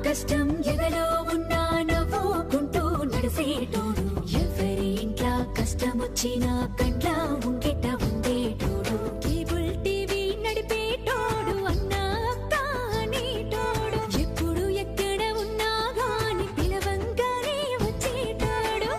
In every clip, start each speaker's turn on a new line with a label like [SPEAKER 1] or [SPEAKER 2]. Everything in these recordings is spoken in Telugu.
[SPEAKER 1] కష్టం ఎదలో ఉన్నా నవ్వుకుంటూ నడిసేటోడు, ఎవరి ఇంట్లో కష్టమొచ్చినా కంట్లా ఉంగిట ఉండేటోడు, కేబుల్ టీవీ నడిపేటోడు అన్నా కానేటోడు, ఎప్పుడు ఎక్కడ ఉన్నా గాని పిలవంగానే వచ్చేటోడు.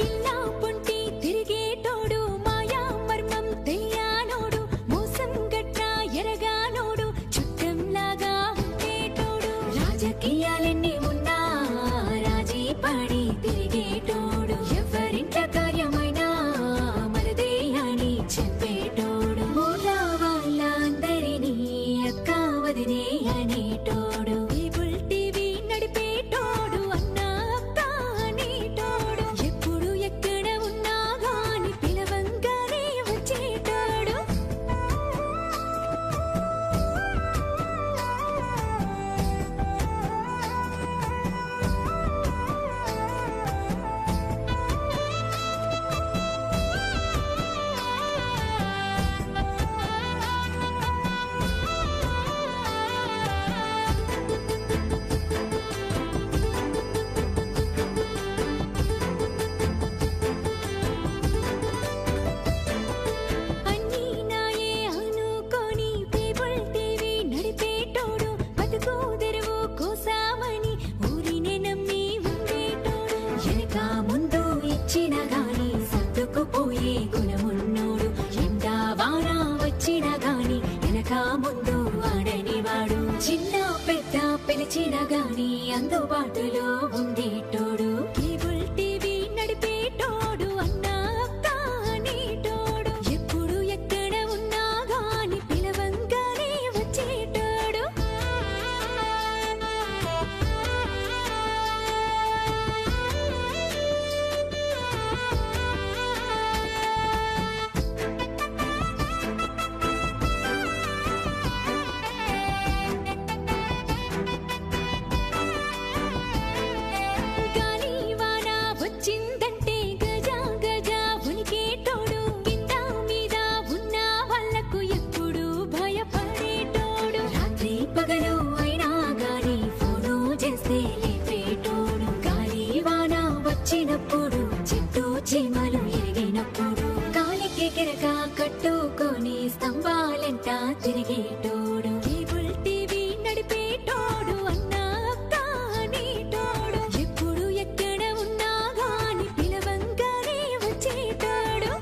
[SPEAKER 1] ఇల్లా పొంటి తిరిగేటోడు, మాయా మర్మం తెలియనోడు, మోసం గట్రా ఎరగానోడు, చుట్టంలాగా ఉండేటోడు, రాజకీయాలెన్ని ఉన్నా రాజీ పడి తిరిగేటోడు, ఎవరింట్ల కార్యమైనా మనదే అని చెప్పేటోడు, ఊళ్ళో వాళ్ళందరినీ అక్క వదినే అనేటోడు, కేబుల్ టీవీ నడిపేటోడు అన్నా కానేటోడు, ఎప్పుడు ఎక్కడ ఉన్నా గాని పిలవంగానే వచ్చేటోడు. అన్నీ నాయే అనుకోని కేబుల్ టీవీ నడిపేటోడు, బతుకు తెరువు కోసామని ఊరినే నమ్మి ఉండేటోడు, వెనక ముందు ఇచ్చిన గాని సర్దుకుపోయే గుణమున్నోడు, ఎండా వాన వచ్చిన గాని వెనక ముందు ఆడనివాడు, చిన్న పెద్ద పిలిచిన గాని అందుబాటులో ఉండేటోడు, కేబుల్ టీవీ నడిపేటోడు అన్నా కానేటోడు, ఎప్పుడు ఎక్కడ ఉన్నా గాని పిలవంగానే వచ్చేటోడు. గాలి వాన వచ్చిందంటే గజా గజా ఉనికేటోడు, కింద మీద ఉన్న వాళ్ళకు ఎప్పుడు భయపడేటోడు, రాత్రి పగలు అయినా గాని ఫోను చేస్తే లేపేటోడు, గాలి వాన వచ్చినప్పుడు చెట్టు చీమలు ఎరిగినప్పుడు కాలికి కెరక కట్టుకొని స్తంభాలెంట తిరిగేటోడు, కేబుల్ టీవీ నడిపేటోడు అన్నా కానేటోడు, ఎప్పుడు ఎక్కడ ఉన్నా గాని పిలవంగానే వచ్చేటోడు.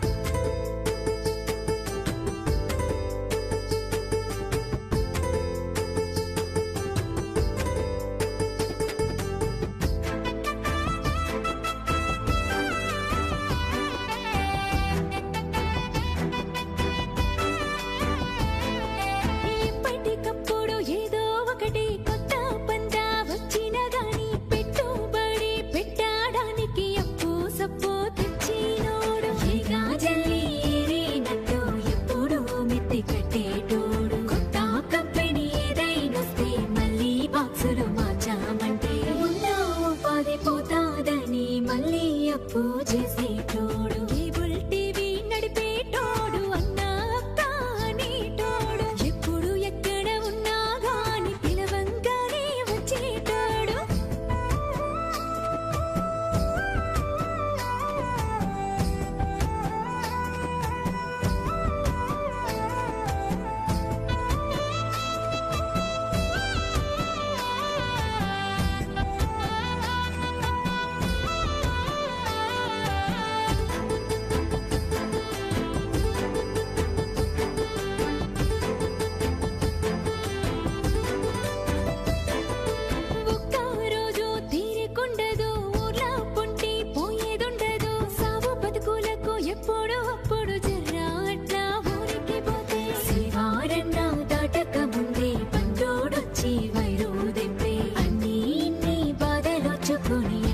[SPEAKER 1] పట్టుకొని